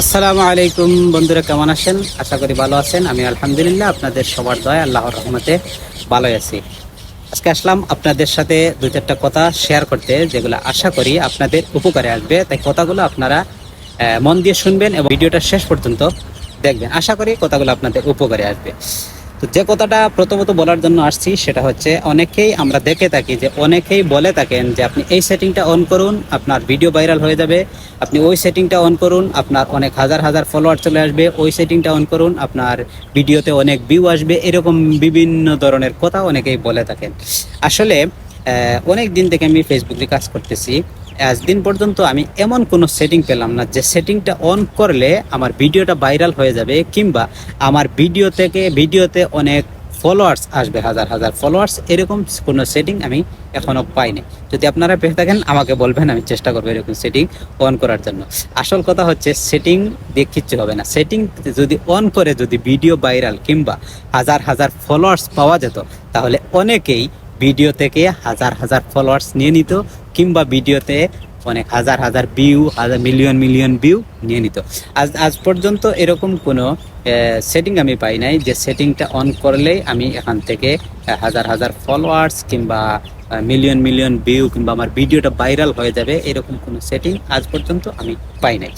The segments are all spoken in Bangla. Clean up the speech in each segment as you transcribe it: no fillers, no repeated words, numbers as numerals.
আসসালামু আলাইকুম বন্ধুরা, কেমন আছেন? আশা করি ভালো আছেন। আমি আলহামদুলিল্লাহ আপনাদের সবার দয়া আল্লাহর রহমতে ভালোই আছি। আজকে আসলাম আপনাদের সাথে দুই চারটা কথা শেয়ার করতে, যেগুলো আশা করি আপনাদের উপকারে আসবে। তাই কথাগুলো আপনারা মন দিয়ে শুনবেন এবং ভিডিওটা শেষ পর্যন্ত দেখবেন। আশা করি কথাগুলো আপনাদের উপকারে আসবে। তো যে কথাটা প্রথমত বলার জন্য আসছি সেটা হচ্ছে, অনেকেই আমরা দেখে থাকি যে অনেকেই বলে থাকেন যে আপনি এই সেটিংটা অন করুন, আপনার ভিডিও ভাইরাল হয়ে যাবে। আপনি ওই সেটিংটা অন করুন, আপনার অনেক হাজার হাজার ফলোয়ার চলে আসবে। ওই সেটিংটা অন করুন, আপনার ভিডিওতে অনেক ভিউ আসবে। এরকম বিভিন্ন ধরনের কথা অনেকেই বলে থাকেন। আসলে অনেক দিন থেকে আমি ফেসবুকে কাজ করতেছি। আজ দিন পর্যন্ত আমি এমন কোনো সেটিং পেলাম না যে সেটিংটা অন করলে আমার ভিডিওটা ভাইরাল হয়ে যাবে, কিংবা আমার ভিডিওতে অনেক ফলোয়ার্স আসবে, হাজার হাজার ফলোয়ার্স। এরকম কোনো সেটিং আমি এখনো পাইনি। যদি আপনারা পেয়ে থাকেন আমাকে বলবেন, আমি চেষ্টা করবো এরকম সেটিং অন করার জন্য। আসল কথা হচ্ছে, সেটিং দিয়ে কিচ্ছু হবে না। সেটিং যদি অন করে যদি ভিডিও ভাইরাল কিংবা হাজার হাজার ফলোয়ার্স পাওয়া যেত, তাহলে অনেকেই ভিডিও থেকে হাজার হাজার ফলোয়ার্স নিয়ে নিত, কিংবা ভিডিওতে অনেক হাজার হাজার ভিউ, হাজার মিলিয়ন মিলিয়ন ভিউ নিয়ে নিত। আজ পর্যন্ত এরকম কোনো সেটিং আমি পাই নাই যে সেটিংটা অন করলেই আমি এখান থেকে হাজার হাজার ফলোয়ার্স কিংবা মিলিয়ন মিলিয়ন ভিউ কিংবা আমার ভিডিওটা ভাইরাল হয়ে যাবে। এরকম কোনো সেটিং আজ পর্যন্ত আমি পাই নাই।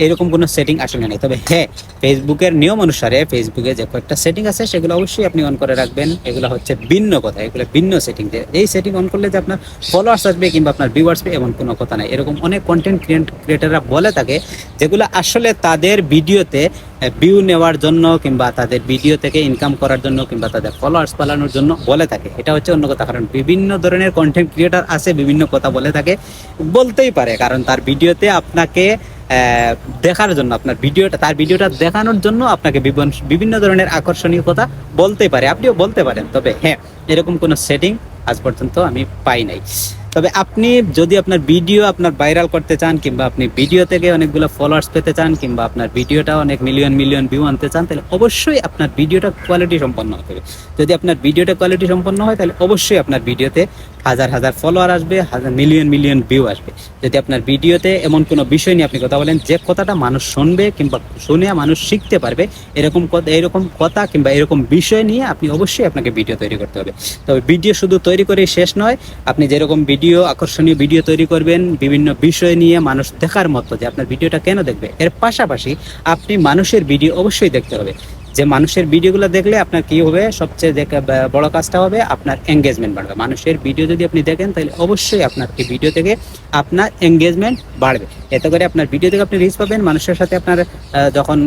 এরকম কোনো সেটিং আসলে নেই। তবে হ্যাঁ, ফেসবুকের নিয়ম অনুসারে ফেসবুকে যে কয়েকটা সেটিং আছে সেগুলো অবশ্যই আপনি অন করে রাখবেন। এগুলো হচ্ছে ভিন্ন কথা, এগুলো ভিন্ন সেটিং। যে এই সেটিং অন করলে যে আপনার ফলোয়ার্স আসবে কিংবা আপনার ভিউয়ার্স আসবে, এমন কোনো কথা নাই। এরকম অনেক কন্টেন্ট ক্রিয়েটাররা বলে থাকে, যেগুলো আসলে তাদের ভিডিওতে ভিউ নেওয়ার জন্য কিংবা তাদের ভিডিও থেকে ইনকাম করার জন্য কিংবা তাদের ফলোয়ার্স পালানোর জন্য বলে থাকে। এটা হচ্ছে অন্য কথা। কারণ বিভিন্ন ধরনের কন্টেন্ট ক্রিয়েটার আছে, বিভিন্ন কথা বলে থাকে, বলতেই পারে। কারণ তার ভিডিওতে আপনাকে দেখার জন্য, আপনার তার ভিডিওটা দেখানোর জন্য আপনাকে বিভিন্ন ধরনের আকর্ষণীয় কথা বলতেই পারে, আপনিও বলতে পারেন। তবে হ্যাঁ, এরকম কোনো সেটিং আজ পর্যন্ত আমি পাই নাই। তবে আপনি যদি আপনার ভিডিও আপনার ভাইরাল করতে চান, কিংবা আপনি ভিডিও থেকে অনেকগুলো ফলোয়ার্স পেতে চান, কিংবা আপনার ভিডিওটা অনেক মিলিয়ন মিলিয়ন ভিউ আনতে চান, তাহলে অবশ্যই আপনার ভিডিওটা কোয়ালিটি সম্পন্ন হতে হবে। যদি আপনার ভিডিওটা কোয়ালিটি সম্পন্ন হয়, তাহলে অবশ্যই আপনার ভিডিওতে হাজার হাজার ফলোয়ার আসবে, হাজার মিলিয়ন মিলিয়ন ভিউ আসবে। যদি আপনার ভিডিওতে এমন কোনো বিষয় নিয়ে আপনি কথা বলেন যে কথাটা মানুষ শুনবে কিংবা শুনে মানুষ শিখতে পারবে, এরকম কথা কিংবা এরকম বিষয় নিয়ে আপনি অবশ্যই আপনাকে ভিডিও তৈরি করতে হবে। তবে ভিডিও শুধু তৈরি করেই শেষ নয়। আপনি যেরকম ভিডিও, আকর্ষণীয় ভিডিও তৈরি করবেন বিভিন্ন বিষয় নিয়ে মানুষ দেখার মতো, যে আপনার ভিডিওটা কেন দেখবে, এর পাশাপাশি আপনি মানুষের ভিডিও অবশ্যই দেখতে হবে। যে মানুষের ভিডিওগুলো দেখলে আপনার কি হবে, সবচেয়ে বড় কাজটা হবে আপনার এঙ্গেজমেন্ট বাড়বে। মানুষের ভিডিও যদি আপনি দেখেন, তাহলে অবশ্যই আপনার এই ভিডিও থেকে আপনার এঙ্গেজমেন্ট বাড়বে। এতে করে আপনার ভিডিও থেকে আপনি রিচ পাবেন। মানুষের সাথে আপনার যখন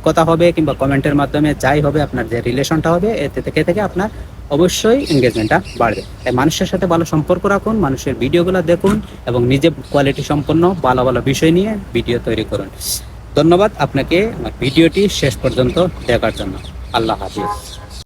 কথা হবে কিংবা কমেন্টের মাধ্যমে যাই হবে, আপনার যে রিলেশনটা হবে, এতে থেকে আপনার অবশ্যই এঙ্গেজমেন্টটা বাড়বে। তাই মানুষের সাথে ভালো সম্পর্ক রাখুন, মানুষের ভিডিওগুলো দেখুন এবং নিজে কোয়ালিটি সম্পন্ন ভালো ভালো বিষয় নিয়ে ভিডিও তৈরি করুন। ধন্যবাদ আপনাকে আমার ভিডিওটি শেষ পর্যন্ত দেখার জন্য। আল্লাহ হাফিজ।